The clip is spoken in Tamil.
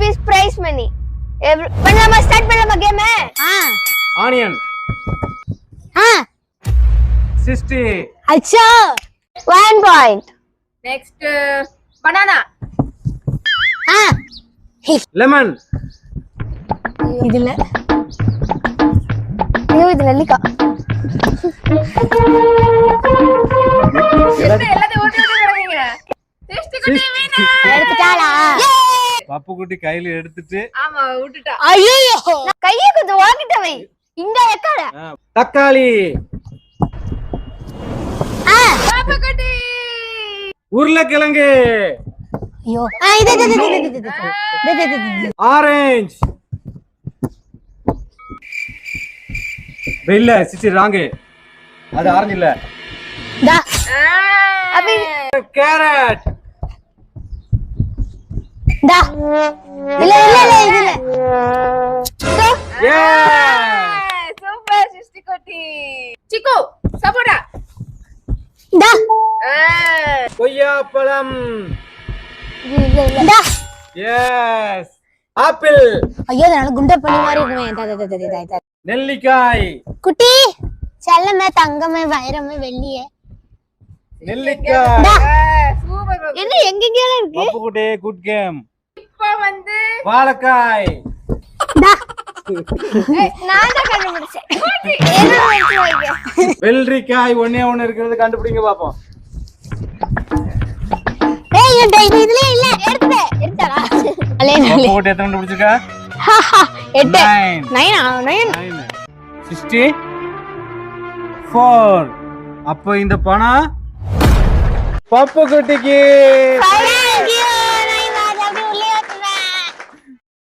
rupees prize money. பண்ணலாமா ஸ்டார்ட் பண்ணலாமா கேம்? ஆனியன் 60. அச்சா 1 point. Next banana. லெமன் இதுல ஐயோ இது நெல்லிக்காய். எல்லாத்தையும் ஓட்டி வரீங்க. சிஸ்டி குட்டி வீணா எடுத்துட்டாளா? பப்பு குட்டி கையில எடுத்துட்டு ஆமா விட்டுட்டா. ஐயோ கையை கொஞ்சம் வாங்கிட்ட வை. இங்க வைக்காத. தக்காளி பாப்பா குட்டி. உருளைக்கிழங்கு ஐயோ இது ஆரஞ்சு இல்ல சிச்சி ராங்கு அது ஆரஞ்சு இல்ல டா அப்படி கேரட் டா இல்ல இதுல சூப்பர் சிஸ்டி குட்டி. சிக்கு சப்போட்டா. டா கொய்யாப்பழம் டா எஸ் ஆப்பிள் ஐயோ அதனால குண்டை பண்ணி மாதிரி இருக்குமே. நெல்லிக்காய் குட்டி செல்லமே தங்கமே வைரமே வெள்ளியே நெல்லிக்காய் சூப்பர் பாப்பா. என்ன எங்கெங்கலாம் இருக்கு? பப்பு குட்டி குட் கேம். இப்ப வந்து வாழைக்காய் டா நான் தான் கண்டுபிடிச்சேன். என்ன வச்சு வைக்க? வெள்ளரிக்காய் ஒண்ணே ஒண்ணு இருக்கிறது கண்டுபிடிங்க பாப்போம். ஏய் இதுல இல்ல எடுத்துடா அலே பப்பு குட்டி எத்தனை கண்டுபிடிச்சிருக்கா? 8 9 9 64. அப்போ இந்த பணம் பப்பு குட்டிக்கு